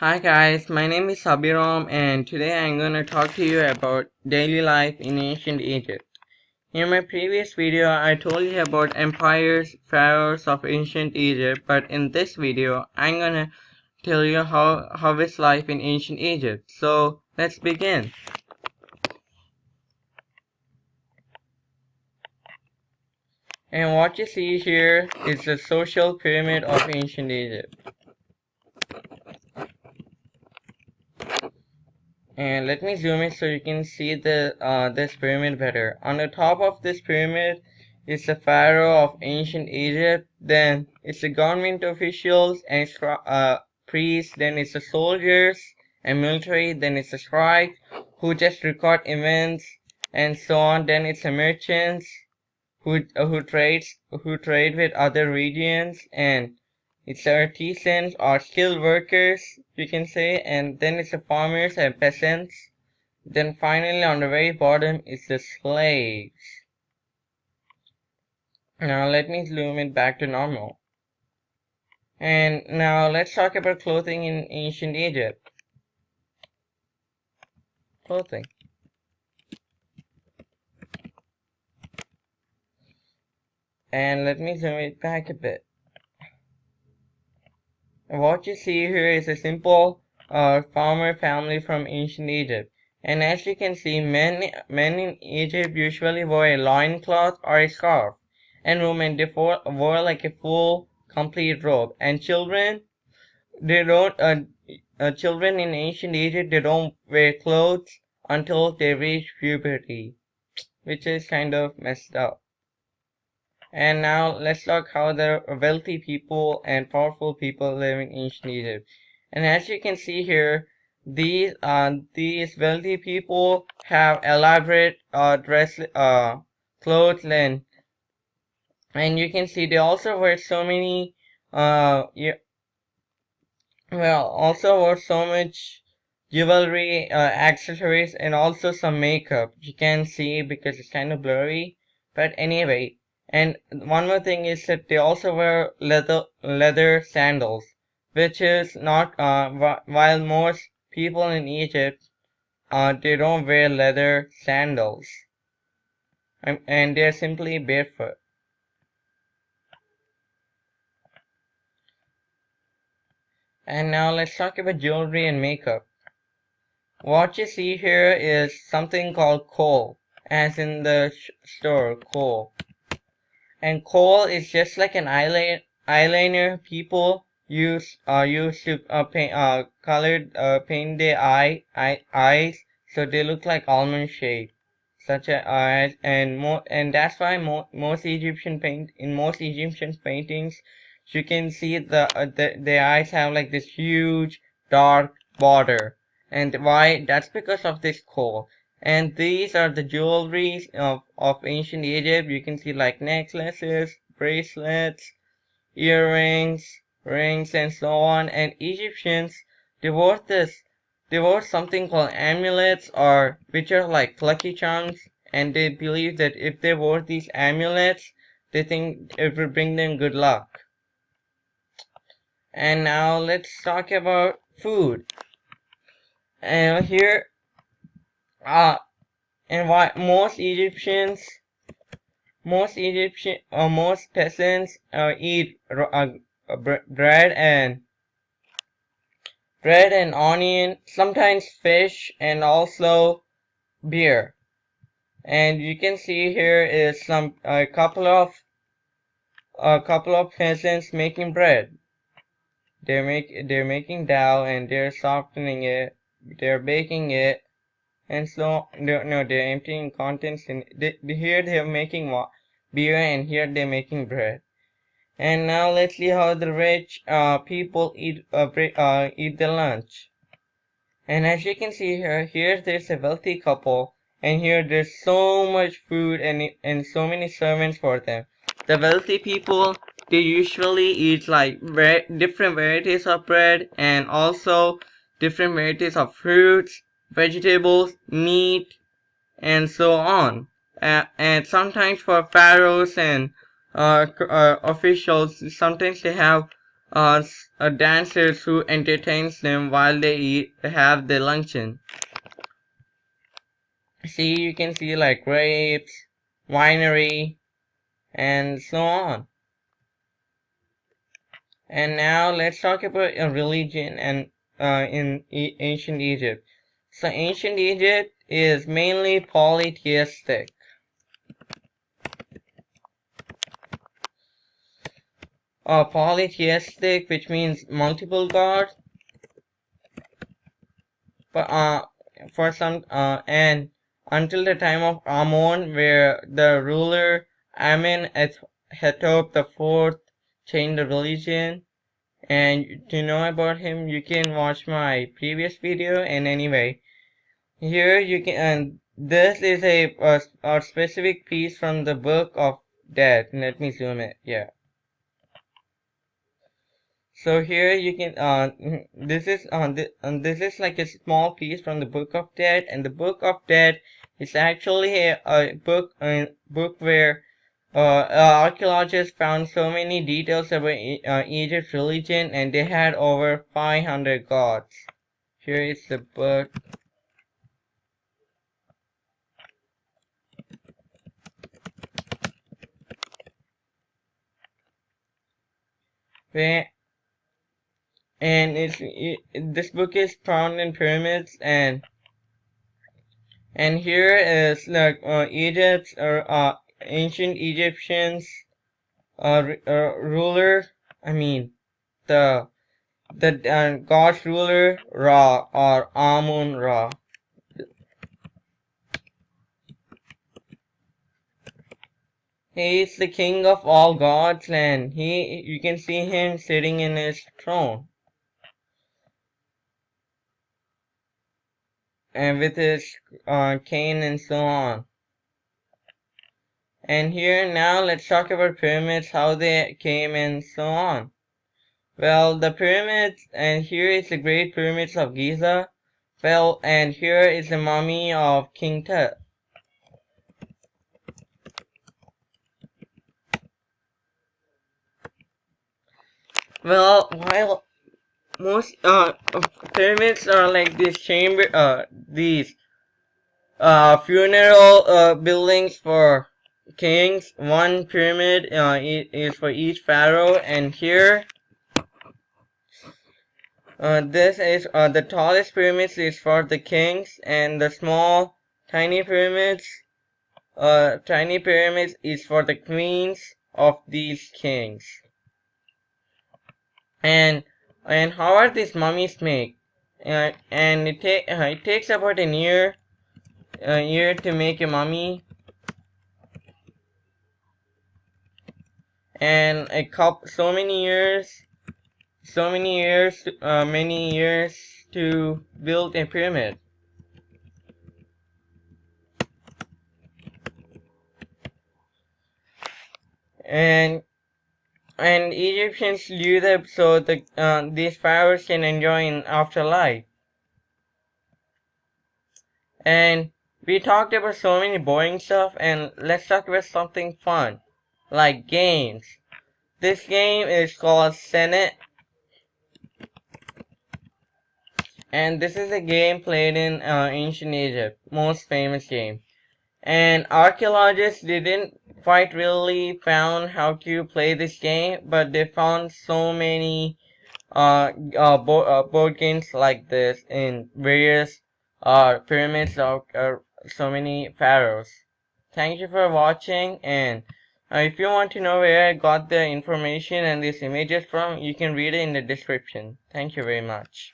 Hi guys, my name is Sabiram and today I'm gonna talk to you about daily life in ancient Egypt. In my previous video, I told you about empires, pharaohs of ancient Egypt, but in this video, I'm gonna tell you how is life in ancient Egypt. So let's begin. And what you see here is the social pyramid of ancient Egypt. And let me zoom in so you can see this pyramid better. On the top of this pyramid is the pharaoh of ancient Egypt. Then it's the government officials and priests. Then it's the soldiers and military. Then it's the scribe who just record events and so on. Then it's the merchants who trade with other regions, and it's the artisans or skilled workers you can say, and then it's the farmers and peasants. Then finally on the very bottom is the slaves. Now let me zoom it back to normal. And now let's talk about clothing in ancient Egypt. Clothing. And let me zoom it back a bit. What you see here is a simple farmer family from ancient Egypt. And as you can see, men in Egypt usually wore a loincloth or a scarf, and women wore like a full complete robe. And children, they don't children in ancient Egypt, they don't wear clothes until they reach puberty, which is kind of messed up. And now let's talk how the wealthy people and powerful people live in ancient Egypt. And as you can see here, these wealthy people have elaborate clothes, and you can see they also wear so many also wear so much jewelry, accessories, and also some makeup. You can see because it's kind of blurry, but anyway. And one more thing is that they also wear leather sandals, which is not while most people in Egypt they don't wear leather sandals, and they're simply barefoot. And now let's talk about jewelry and makeup. What you see here is something called kohl, as in the store, kohl. And kohl is just like an eyeliner people use to paint their eyes so they look like almond shape, such as and that's why most Egyptian paintings you can see their eyes have like this huge dark border. And why? That's because of this kohl. And these are the jewelries of ancient Egypt. You can see like necklaces, bracelets, earrings, rings, and so on. And Egyptians, they wore this. They wore something called amulets, or which are like lucky charms. And they believe that if they wore these amulets, they think it would bring them good luck. And now let's talk about food. And here, and why most peasants eat bread and onion, sometimes fish, and also beer. And you can see here is a couple of peasants making bread. They're making dough and they're softening it. They're baking it. And so they're emptying contents in here they're making beer, and here they're making bread. And now let's see how the rich people eat their lunch. And as you can see here there's a wealthy couple, and here there's so much food and so many servants for them. The wealthy people, they usually eat like different varieties of bread, and also different varieties of fruits, vegetables, meat, and so on. And sometimes for pharaohs and officials, sometimes they have dancers who entertains them while they have their luncheon. See, you can see like grapes, winery, and so on. And now let's talk about a religion and in ancient Egypt. So ancient Egypt is mainly polytheistic. Polytheistic, which means multiple gods, but for some and until the time of Ammon, where the ruler Amenhotep the Fourth changed the religion. And to know about him, you can watch my previous video. And anyway, here you can. And this is a specific piece from the Book of Dead. Let me zoom it. Yeah. So here you can this is like a small piece from the Book of Dead, and the Book of Dead is actually a book where archaeologists found so many details about Egypt's religion, and they had over 500 gods. Here is the book. Where and this book is found in pyramids, and here is like Egypt's or ancient Egyptians ruler. I mean the God's ruler Ra or Amun Ra. He is the king of all gods, and you can see him sitting in his throne, and with his cane and so on. And here now let's talk about pyramids, how they came and so on. Well, the pyramids, and here is the Great Pyramids of Giza. Well, and here is the mummy of King Tut. Well, while most pyramids are like these funeral buildings for kings, one pyramid is for each pharaoh, and here this is the tallest pyramids is for the kings, and the small tiny pyramids is for the queens of these kings. And how are these mummies made? And it takes about a year to make a mummy, and many years to build a pyramid. And Egyptians do that so these pharaohs can enjoy an afterlife. And we talked about so many boring stuff, and let's talk about something fun, like games. This game is called Senet, and this is a game played in ancient Egypt, most famous game. And archaeologists didn't quite really found how to play this game, but they found so many board games like this in various pyramids of so many pharaohs. Thank you for watching, and if you want to know where I got the information and these images from, you can read it in the description. Thank you very much.